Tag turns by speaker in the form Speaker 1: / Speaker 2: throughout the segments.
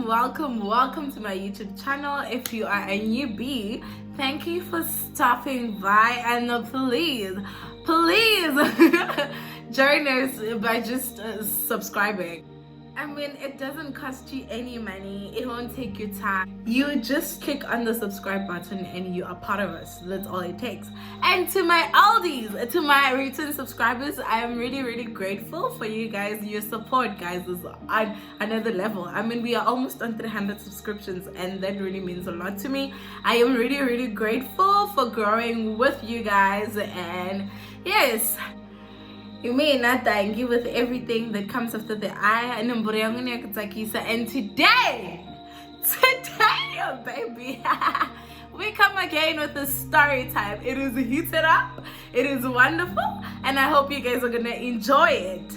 Speaker 1: welcome to my YouTube channel. If you are a newbie, thank you for stopping by, and please join us by just subscribing. I mean, it doesn't cost you any money, it won't take you time. You just click on the subscribe button and you are part of us. That's all it takes. And to my oldies, to my return subscribers, I am really grateful for you guys. Your support, guys, is on another level. I mean, we are almost on 300 subscriptions and that really means a lot to me. I am really grateful for growing with you guys. And yes, you may not die with everything that comes after the eye. And today, baby, we come again with a story time. It is heated up, it is wonderful, and I hope you guys are gonna enjoy it.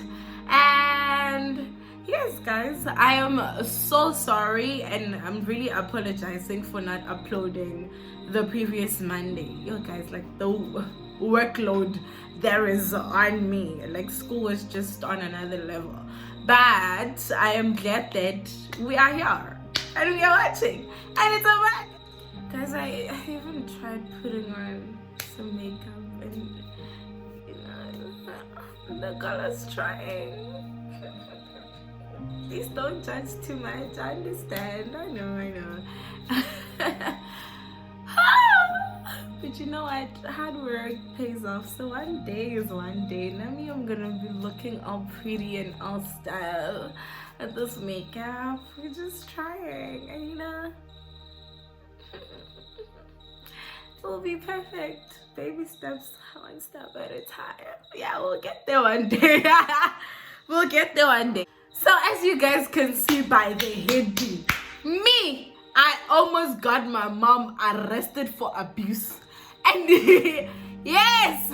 Speaker 1: And yes, guys, I am so sorry and I'm really apologizing for not uploading the previous Monday. You guys, like, the workload there is on me, like, school is just on another level, but I am glad that we are here and we are watching and it's alright. Guys, I even tried putting on some makeup and the color's trying. Please don't judge too much, I understand. I know. But you know what? Hard work pays off. So one day is one day. Now I'm gonna be looking all pretty and all style at this makeup. We're just trying, and it will be perfect. Baby steps, one step at a time. Yeah, we'll get there one day. We'll get there one day. So as you guys can see by the heading, I almost got my mom arrested for abuse. And yes,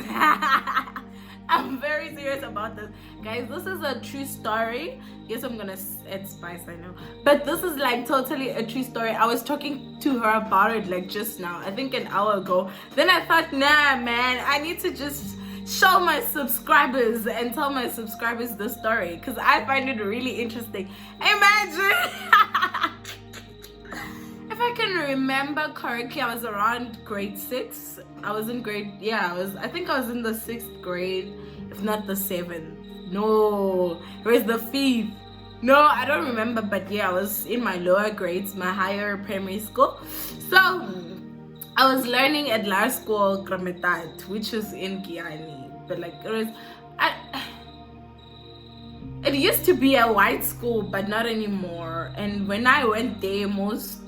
Speaker 1: I'm very serious about this. Guys, this is a true story. Yes, I'm gonna add spice, I know. But this is like totally a true story. I was talking to her about it like just now, I think an hour ago. Then I thought, nah, man, I need to just show my subscribers and tell my subscribers the story because I find it really interesting. Imagine. If I can remember correctly, I was around grade 6. I was in grade, I think I was in the 6th grade, if not the 7th. No, it was the 5th. No, I don't remember, but yeah, I was in my lower grades, my higher primary school. So I was learning at Laer School Grametat, which is in Giyani. But like, it used to be a white school, but not anymore. And when I went there, most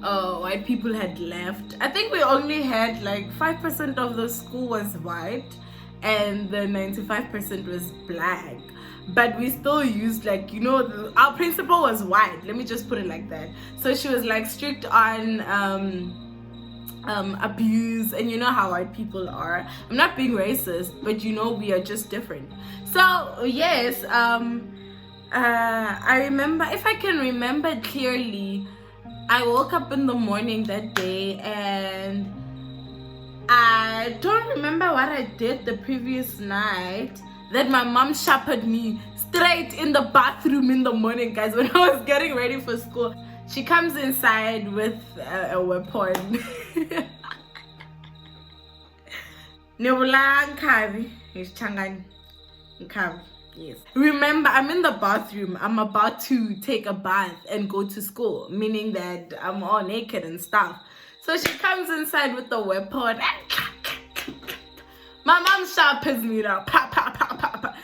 Speaker 1: white people had left. I think we only had like 5% of the school was white and the 95% was black, but we still used, like, our principal was white, let me just put it like that. So she was like strict on abuse, and you know how white people are. I'm not being racist, but we are just different. So yes, I remember, if I can remember clearly, I woke up in the morning that day and I don't remember what I did the previous night, that my mom shepherded me straight in the bathroom in the morning, guys, when I was getting ready for school. She comes inside with a weapon. Yes. Remember, I'm in the bathroom. I'm about to take a bath and go to school, meaning that I'm all naked and stuff. So she comes inside with the weapon. My mom sharpens me now. Pa, pa, pa, pa, pa.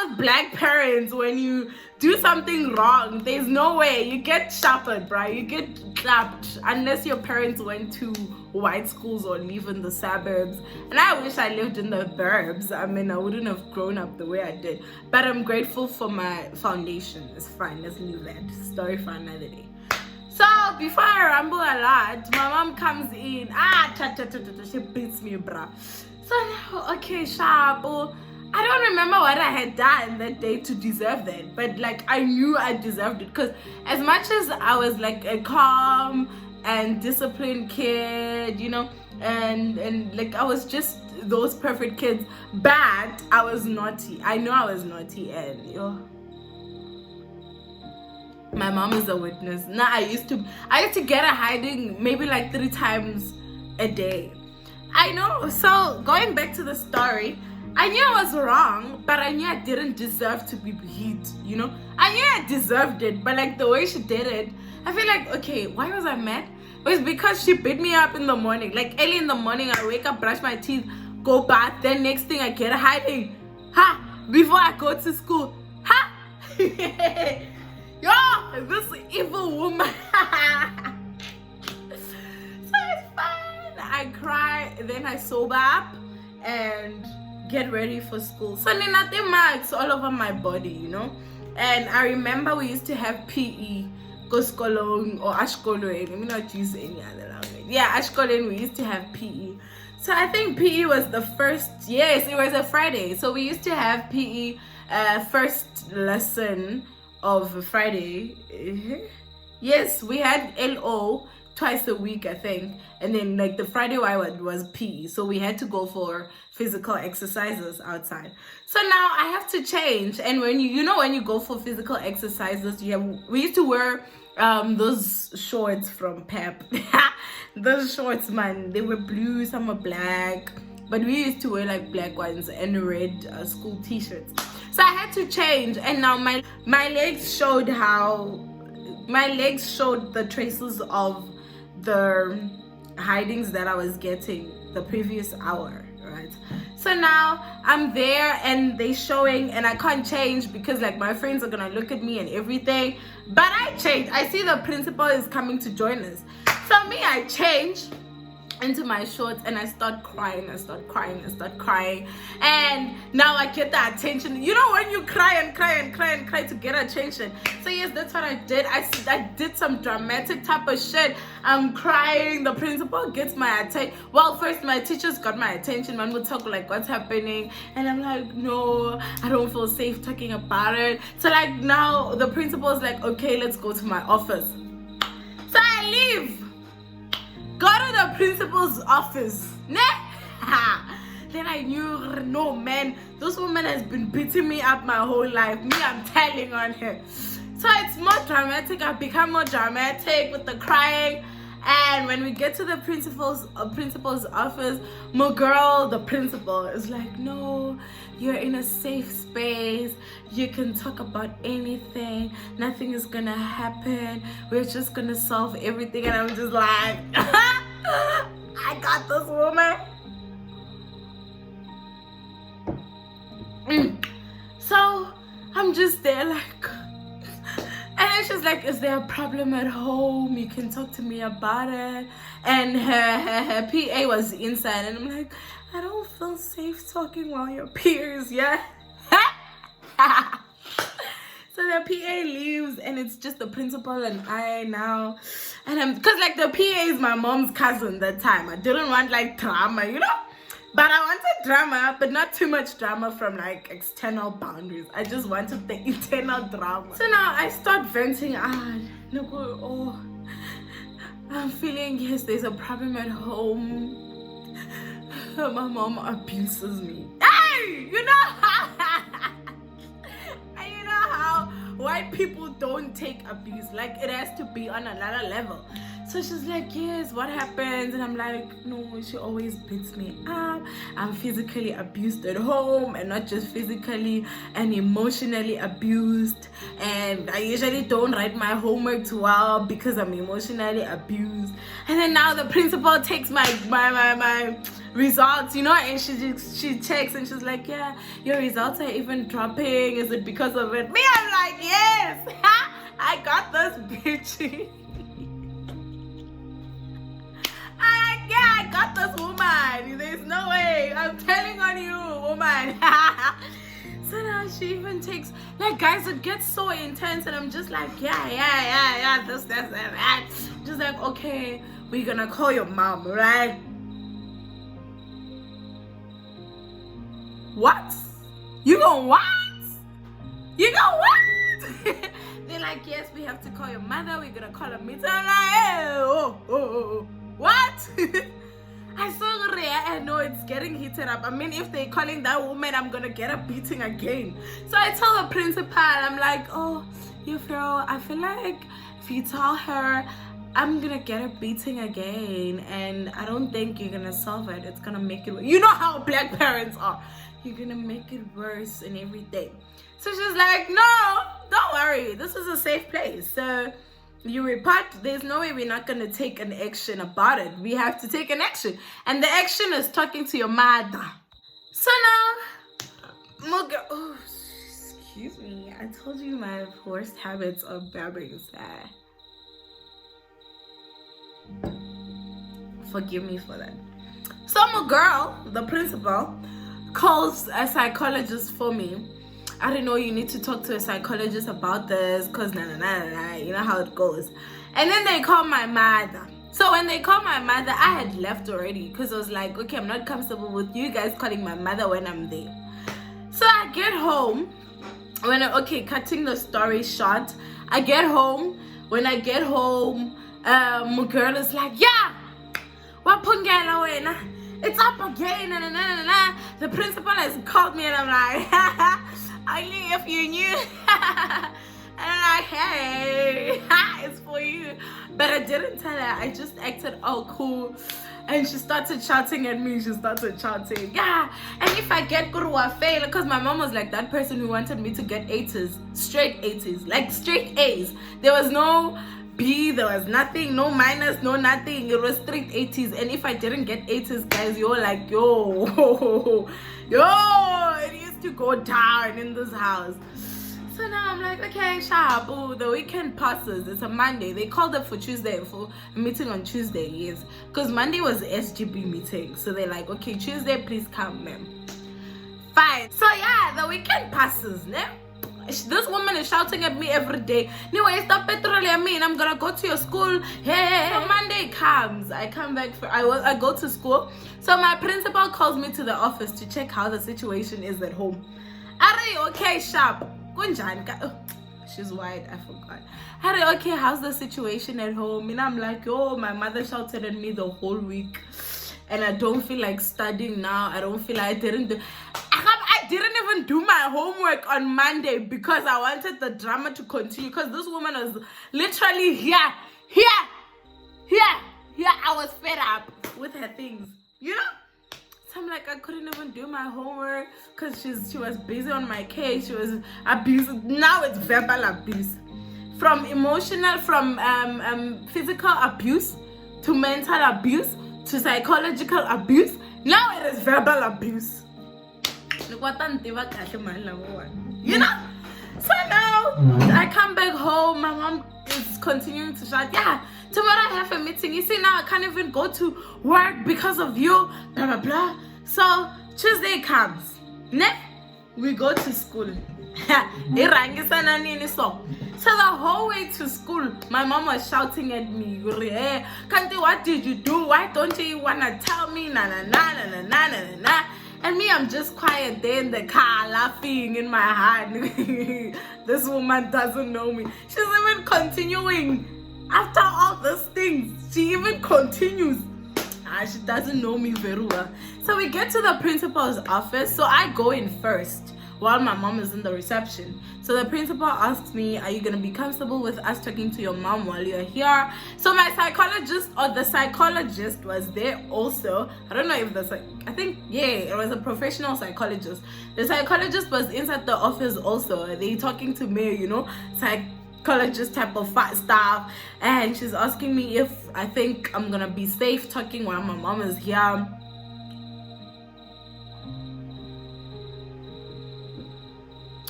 Speaker 1: With black parents, when you do something wrong, there's no way. You get sharpened, bro. You get clapped unless your parents went to white schools or live in the suburbs. And I wish I lived in the burbs. I mean, I wouldn't have grown up the way I did. But I'm grateful for my foundation. It's fine. Let's leave that story for another day. So before I ramble a lot, my mom comes in. She beats me, bruh. So now, okay, sharp. I don't remember what I had done that day to deserve that, but like, I knew I deserved it, because as much as I was like a calm and disciplined kid, and like, I was just those perfect kids, but I was naughty. I know I was naughty, and My mom is a witness. Now I used to get a hiding maybe like 3 times a day. I know. So going back to the story, I knew I was wrong, but I knew I didn't deserve to be beat, you know? I knew I deserved it, but like the way she did it, I feel like, okay, why was I mad? It was because she beat me up in the morning. Like early in the morning, I wake up, brush my teeth, go bath, then next thing I get a hiding. Ha! Before I go to school. Ha! Yo, this evil woman. So it's fine. I cry, then I sober up and get ready for school. So nothing marks all over my body, you know. And I remember we used to have PE, Koskolong or Ashkolong. Let me not use any other language. Yeah, Ashkolong, we used to have PE. So I think PE was the first, yes, it was a Friday. So we used to have PE first lesson of Friday. Yes, we had LO twice a week, I think, and then like the Friday was PE, so we had to go for physical exercises outside. So now I have to change, and when when you go for physical exercises, we used to wear those shorts from Pep. Those shorts, man, they were blue, some were black, but we used to wear like black ones and red school t-shirts. So I had to change, and now my legs showed the traces of the hidings that I was getting the previous hour, right? So now I'm there and they showing, and I can't change because like my friends are gonna look at me and everything, but I change. I see the principal is coming to join us, so I change into my shorts and I start crying, and now I get the attention. You know when you cry and cry to get attention. So yes, that's what I did. I did some dramatic type of shit. I'm crying, the principal gets my attention. Well, first my teachers got my attention. Man would talk like what's happening, and I'm like, no, I don't feel safe talking about it. So like now the principal is like, okay, let's go to my office. So I leave, go to the principal's office. Then I knew, no man, this woman has been beating me up my whole life. Me, I'm telling on her. So it's more dramatic. I've become more dramatic with the crying. And when we get to the principal's office, my girl, the principal, is like, no, you're in a safe space. You can talk about anything. Nothing is gonna happen. We're just gonna solve everything. And I'm just like, I got this woman. So I'm just there like, and then she's like, is there a problem at home? You can talk to me about it. And her PA was inside, and I'm like, I don't feel safe talking while your peers, yeah? So the PA leaves, and it's just the principal and I now. And because like the PA is my mom's cousin that time. I didn't want like drama, you know? But I wanted drama, but not too much drama from like external boundaries. I just wanted the internal drama. So now I start venting out. Oh, I'm feeling, yes, there's a problem at home. My mom abuses me. Hey, you know how white people don't take abuse. Like it has to be on another level. So she's like, yes, what happens? And I'm like, no, she always beats me up. I'm physically abused at home, and not just physically and emotionally abused. And I usually don't write my homework well because I'm emotionally abused. And then now the principal takes my results, you know, and she checks and she's like, yeah, your results are even dropping. Is it because of it? Me, I'm like, yes, I got this bitch. I got this woman. There's no way. I'm telling on you, woman. So now she even takes, like, guys, it gets so intense, and I'm just like, yeah, this, that. Just like, okay, we're gonna call your mom, right? What? You gonna what? You gonna what? They're like, yes, we have to call your mother. We're gonna call a meeting. I'm like, hey, oh. What? I saw I know it's getting heated up. I mean, if they're calling that woman, I'm gonna get a beating again. So I tell the principal, I'm like, oh, you feel, I feel like if you tell her, I'm gonna get a beating again, and I don't think you're gonna solve it. It's gonna make it, you know how black parents are. You're gonna make it worse and everything. So she's like, no, don't worry. This is a safe place. So you report. There's no way we're not gonna take an action about it. We have to take an action, and the action is talking to your mother. So now, Muga, oh, excuse me. I told you my worst habits are babbling sad. Forgive me for that. So my girl, the principal, calls a psychologist for me. I don't know, you need to talk to a psychologist about this, because you know how it goes. And then they call my mother. So when they call my mother, I had left already, because I was like, okay, I'm not comfortable with you guys calling my mother when I'm there. So I get home. Cutting the story short, I get home. When I get home, my girl is like, yeah, wapungela wena, it's up again, The principal has called me, and I'm like, only if you knew. And I'm like, hey, it's for you. But I didn't tell her. I just acted all cool. And she started shouting at me. Yeah. And if I get good or I fail, because my mom was like that person who wanted me to get 80s, straight 80s, like straight A's. There was no B, there was nothing, no minus, no nothing. It was straight 80s. And if I didn't get 80s, guys, you're like, yo, it used to go down in this house. So now I'm like, okay, sharp. Oh, the weekend passes. It's a Monday. They called up for Tuesday, for a meeting on Tuesday, yes. Because Monday was the SGB meeting. So they're like, okay, Tuesday, please come, ma'am. Fine. So yeah, the weekend passes, ne? This woman is shouting at me every day. Anyway, stop petrol at me and I'm gonna go to your school. Hey. So Monday comes. I come back I go to school. So my principal calls me to the office to check how the situation is at home. Are you okay, sharp? She's white, I forgot. Harry, okay, how's the situation at home? And I'm like, my mother shouted at me the whole week, and I don't feel like studying now. I don't feel like I didn't even do my homework on Monday because I wanted the drama to continue, because this woman was literally here. I was fed up with her things, you know? I'm like, I couldn't even do my homework because she was busy on my case. She was abusing. Now it's verbal abuse, from emotional, from physical abuse to mental abuse to psychological abuse. Now it is verbal abuse. You know? So now I come back home. My mom is continuing to shout, yeah, tomorrow I have a meeting. You see, now I can't even go to work because of you, blah, blah, blah. So Tuesday comes. We go to school. So the whole way to school, my mom was shouting at me, Kanti, what did you do? Why don't you want to tell me? And me, I'm just quiet there in the car, laughing in my heart. This woman doesn't know me. She's even continuing. After all these things, she even continues. She doesn't know me very well. So we get to the principal's office. So I go in first while my mom is in the reception. So the principal asks me, are you going to be comfortable with us talking to your mom while you're here? So my psychologist, or the psychologist, was there also. I don't know if I think, it was a professional psychologist. The psychologist was inside the office also. They talking to me, you know, psychologist type of stuff. And she's asking me if I think I'm going to be safe talking while my mom is here.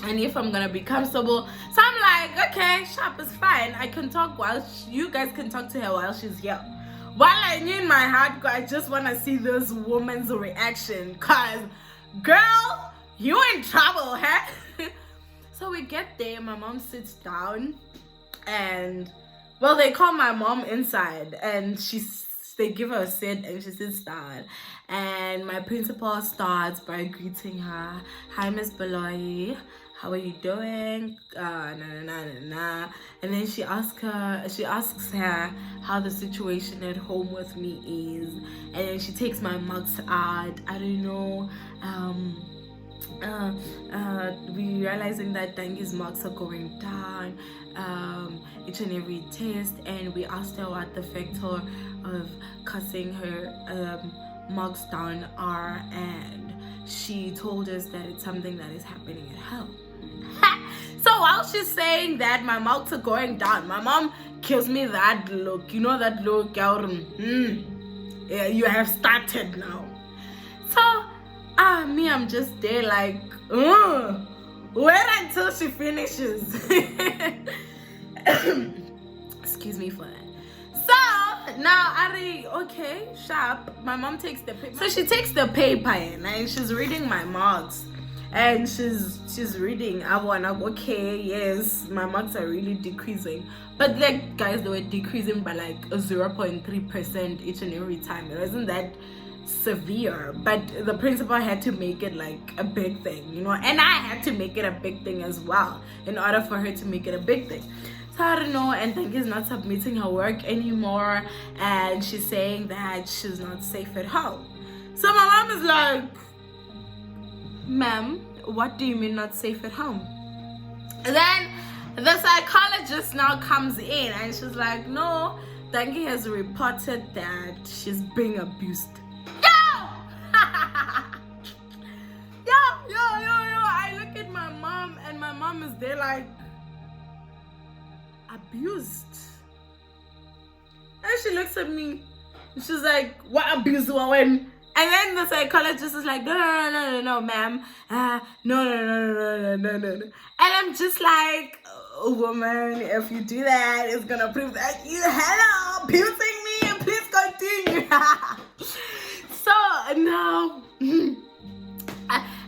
Speaker 1: And if I'm gonna be comfortable. So I'm like, okay, sharp, is fine. I can talk while you guys can talk to her while she's here. While I knew in my heart, I just want to see this woman's reaction, cause girl, you in trouble, huh? So we get there, my mom sits down, and they call my mom inside, and they give her a seat and she sits down, and my principal starts by greeting her. Hi, Miss Beloyi, how are you doing? And then she asks her how the situation at home with me is, and then she takes my marks out. I don't know, we realizing that Dangi's marks are going down each and every test, and we asked her what the factor of causing her marks down are, and she told us that it's something that is happening at home. So while she's saying that my marks are going down, my mom gives me that look, you know, that look, yeah, you have started now. So me, I'm just there like, wait until she finishes. Excuse me for that. So now Ari, okay, sharp. My mom takes the paper. So she takes the paper in and she's reading my marks. And she's reading. Okay, yes, my marks are really decreasing. But like, guys, they were decreasing by like a 0.3% each and every time. It wasn't that severe, but the principal had to make it like a big thing, you know, and I had to make it a big thing as well in order for her to make it a big thing. So I don't know, and Tangi's not submitting her work anymore, and she's saying that she's not safe at home. So my mom is like, ma'am, what do you mean not safe at home? And then the psychologist now comes in and she's like, no, Tangi has reported that she's being abused. I look at my mom and my mom is there like, abused? And she looks at me and she's like, what abuse when? And then the psychologist is like, no, ma'am. No. And I'm just like, oh, woman, if you do that, it's gonna prove that you hello abusing me. Please continue. So now,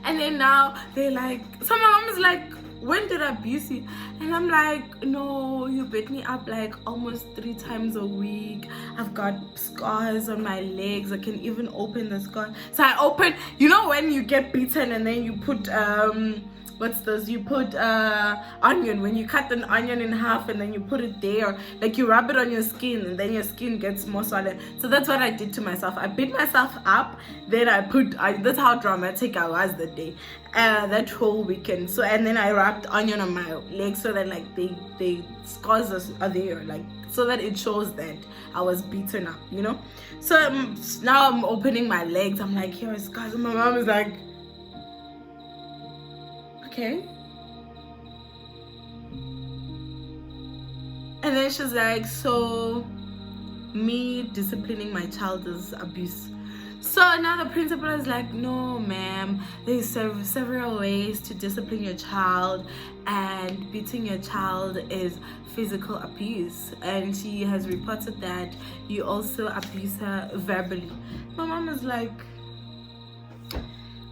Speaker 1: and then now they're like, so my mom is like, when did I abuse you? And I'm like, no, you beat me up like almost 3 times a week. I've got scars on my legs. I can even open the scar. So I open, you know when you get beaten and then you put what's this? You put onion. When you cut an onion in half and then you put it there, like you rub it on your skin and then your skin gets more swollen. So that's what I did to myself. I beat myself up. Then that's how dramatic I was that day, that whole weekend. So and then I wrapped onion on my legs so that like the scars are there, like so that it shows that I was beaten up, you know. So now I'm opening my legs. I'm like, here are scars. And my mom is like, okay. And then she's like, so me disciplining my child is abuse. So now the principal is like, no, ma'am, there's several ways to discipline your child, and beating your child is physical abuse, and she has reported that you also abuse her verbally. My mom is like,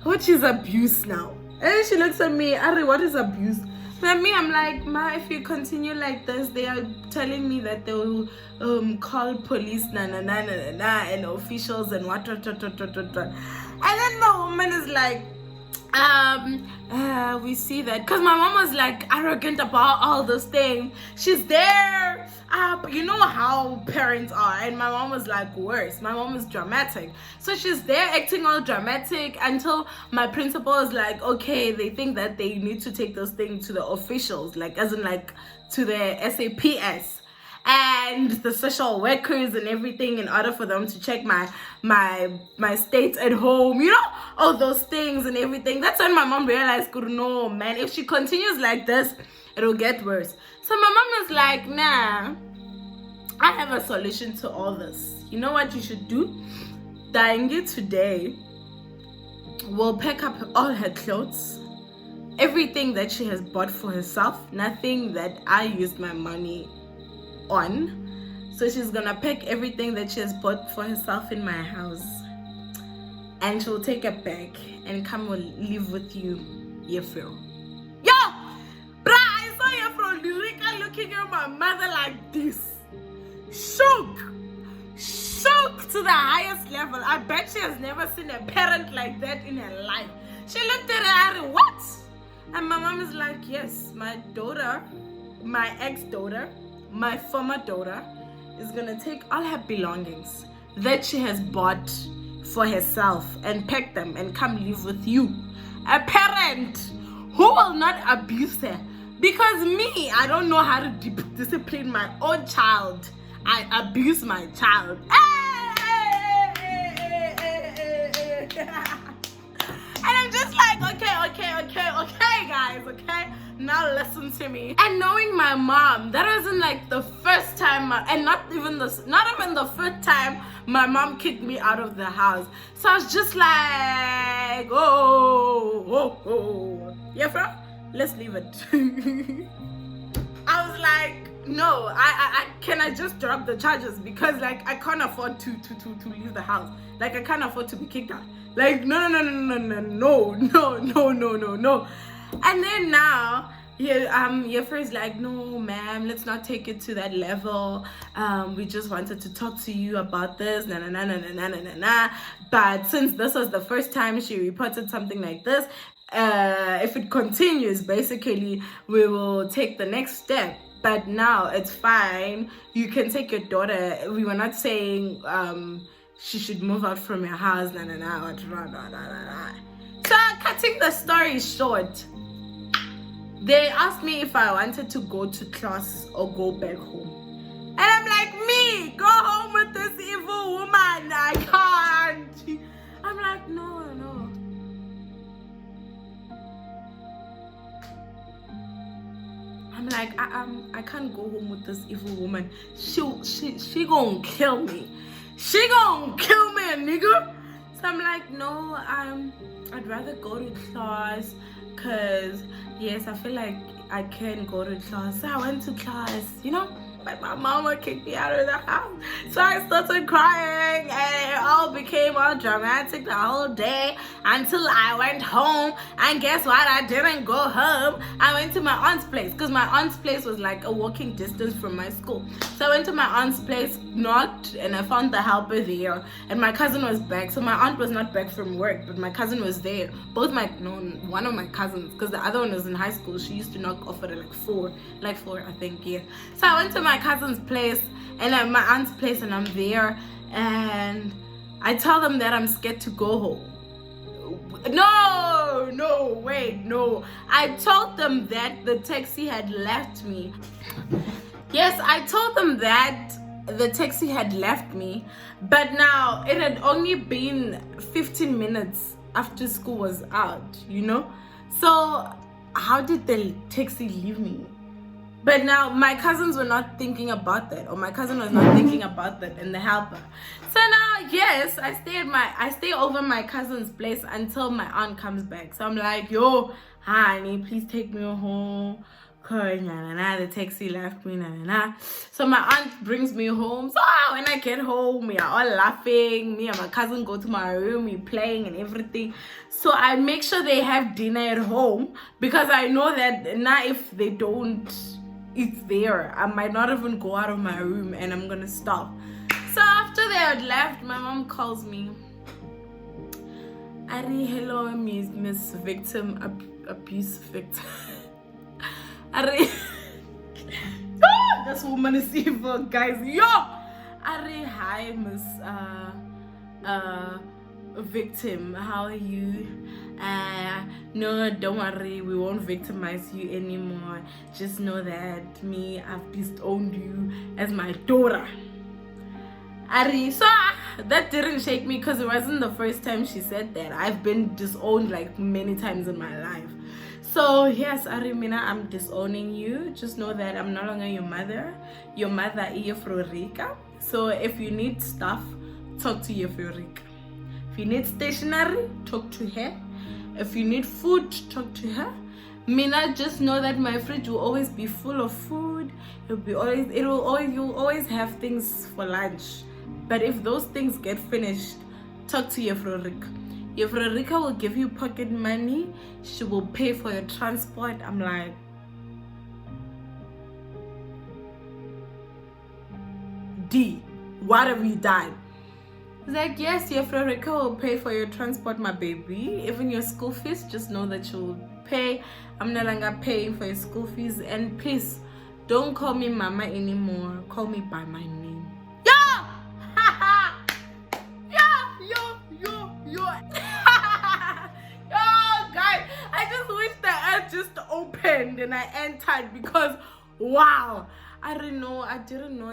Speaker 1: what is abuse now? And then she looks at me, Ari, what is abuse? And me, I'm like, ma, if you continue like this, they are telling me that they will call police, and officials and what. And then the woman is like, we see that, because my mom was like arrogant about all those things. She's there, you know how parents are, and my mom was like worse. My mom is dramatic, so she's there acting all dramatic until my principal is like, okay, they think that they need to take those things to the officials, like as in like to the SAPS and the social workers and everything, in order for them to check my state at home, you know, all those things and everything. That's when my mom realized, no, man, if she continues like this, it'll get worse. So my mom was like, nah, I have a solution to all this. You know what you should do? Dangi today will pack up all her clothes, everything that she has bought for herself, nothing that I used my money on. So she's gonna pack everything that she has bought for herself in my house, and she'll take a bag and come live with you, Yefro. Yo, bruh, I saw Yefro Lyrica looking at my mother like this, shook to the highest level. I bet she has never seen a parent like that in her life. She looked at her, what? And my mom is like, yes, my daughter, my ex-daughter, my former daughter, is gonna take all her belongings that she has bought for herself and pack them and come live with you. a parent who will not abuse her. Because me, I don't know how to discipline my own child. I abuse my child. And I'm just like, okay, guys, okay? Now listen to me. And knowing my mom, that wasn't like the first time, and not even the first time my mom kicked me out of the house. So I was just like, yeah, bro, let's leave it. I was like, no, I can I just drop the charges, because like I can't afford to leave the house. Like I can't afford to be kicked out. Like no. And then now, Yefra is like, no, ma'am, let's not take it to that level. We just wanted to talk to you about this, But since this was the first time she reported something like this, if it continues, basically, we will take the next step. But now it's fine. You can take your daughter. We were not saying she should move out from your house. So cutting the story short, they asked me if I wanted to go to class or go back home. And I'm like, me, go home with this evil woman. I can't. I'm like, no. I'm like, I can't go home with this evil woman. She gonna kill me. She gonna kill me, nigga. So I'm like, no, I'd rather go to class, cause yes, I feel like I can go to class. So I went to class, but my mama kicked me out of the house. So I started crying, and it all became all dramatic the whole day until I went home. And guess what? I didn't go home. I went to my aunt's place, because my aunt's place was like a walking distance from my school. So I went to my aunt's place, knocked, and I found the helper there. And my cousin was back. So my aunt was not back from work, but my cousin was there. One of my cousins, because the other one was in high school. She used to knock off at like 4, I think, yeah. So I went to my cousin's place and my aunt's place, and I'm there, and I tell them that I'm scared to go home. No. I told them that the taxi had left me. Yes, I told them that the taxi had left me, but now it had only been 15 minutes after school was out, So how did the taxi leave me? But now my cousins were not thinking about that, or my cousin was not thinking about that, and the helper. So now, yes, I stay over my cousin's place until my aunt comes back. So I'm like, yo, honey, please take me home. The taxi left me. So my aunt brings me home. So when I get home, we are all laughing. Me and my cousin go to my room, we playing and everything. So I make sure they have dinner at home, because I know that now if they don't eat there, I might not even go out of my room, and I'm gonna stop. So after they had left, my mom calls me. Ari, hello, Miss Victim, abuse victim. Ari, this woman is evil, guys. Yo, Ari, hi, Miss Victim. How are you? No, don't worry, we won't victimize you anymore. Just know that me, I've disowned you as my daughter. Ari, so that didn't shake me, because it wasn't the first time she said that. I've been disowned like many times in my life. So yes, Arimina, I'm disowning you. Just know that I'm no longer your mother. Your mother is Yefrorika. So if you need stuff, talk to Yefrorika. If you need stationery, talk to her. If you need food, talk to her. Mina, just know that my fridge will always be full of food. You'll always have things for lunch. But if those things get finished, talk to Yefrorika. Yefrorika will give you pocket money. She will pay for your transport. I'm like, D, what have you done? He's like, yes, Yefrorika will pay for your transport, my baby. Even your school fees, just know that she will pay. I'm no longer paying for your school fees. And please, don't call me mama anymore. Call me by my name. Yo! Yo! Yo, guys, opened and I entered because wow, I didn't know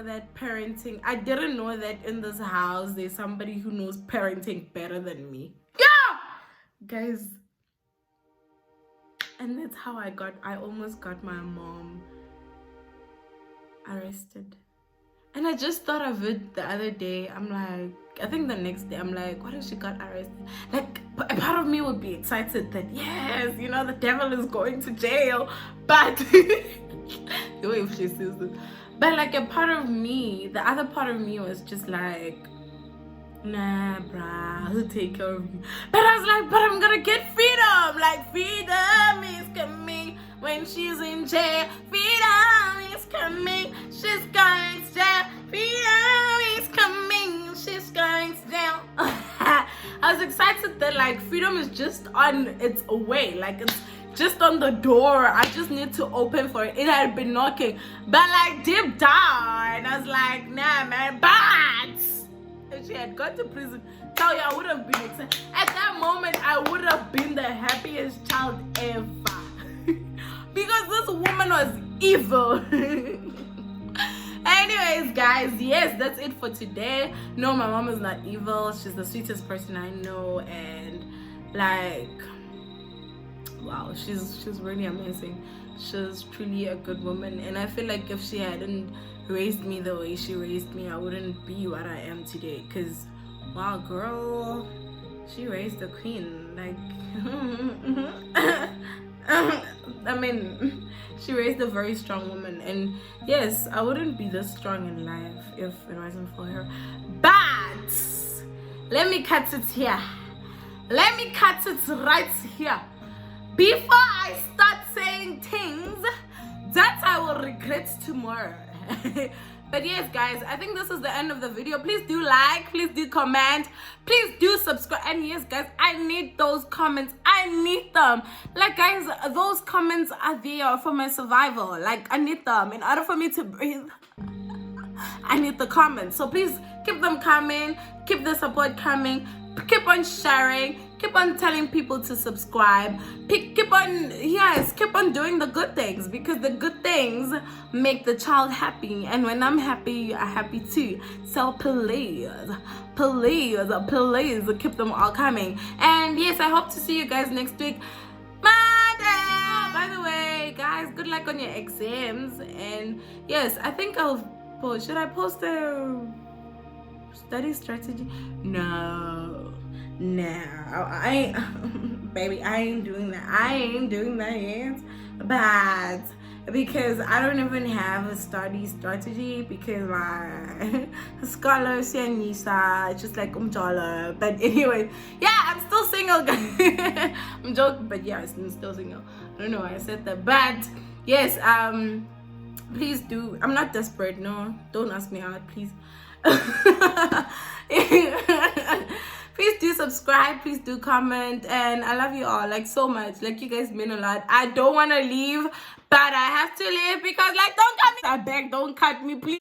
Speaker 1: that parenting, I didn't know that in this house there's somebody who knows parenting better than me. Yeah, guys. And that's how I almost got my mom arrested. And I just thought of it the other day. I'm like, I think the next day, I'm like, what if she got arrested? Like, a part of me would be excited that, yes, you know, the devil is going to jail. But, the way if she says it. But, like, a part of me, the other part of me was just like, nah, bruh, I'll take care of you. But I was like, but I'm gonna get freedom. Like, freedom is coming when she's in jail. Freedom is coming, she's going to jail. Freedom is coming, she's going to jail. I was excited that, like, freedom is just on its way. Like, it's just on the door. I just need to open for it. It had been knocking. But, like, deep down, I was like, nah, man, but if she had gone to prison, tell you, I would have been excited. At that moment, I would have been the happiest child ever. Because this woman was evil. Anyways, guys, yes, that's it for today. No, my mom is not evil. She's the sweetest person I know. And, like, wow, she's really amazing. She's truly a good woman. And I feel like if she hadn't raised me the way she raised me, I wouldn't be what I am today. Because, wow, girl, she raised a queen. Like, I mean, she raised a very strong woman. And yes, I wouldn't be this strong in life if it wasn't for her. But let me cut it here. Let me cut it right here. Before I start saying things that I will regret tomorrow. But yes, guys, I think this is the end of the video. Please do like, please do comment, please do subscribe. And yes, guys, I need those comments. I need them. Like, guys, those comments are there for my survival. Like, I need them in order for me to breathe. I need the comments. So please keep them coming, keep the support coming, keep on sharing, keep on telling people to subscribe, keep on doing the good things, because the good things make the child happy, and when I'm happy, you are happy too. So please keep them all coming. And yes, I hope to see you guys next week, Monday. By the way, guys, good luck on your exams. And yes, I think should I post a study strategy? No, baby, I ain't doing that yet. But because I don't even have a study strategy, because my scholars and Nisa just like umjala. But anyway, yeah, I'm still single, guys. I'm joking, but yeah, I'm still single. I don't know why I said that, but yes, please do. I'm not desperate. No, don't ask me out, please. Please do subscribe, please do comment, and I love you all, like, so much. Like, you guys mean a lot. I don't want to leave, but I have to leave because, like, don't cut me. I beg, don't cut me, please.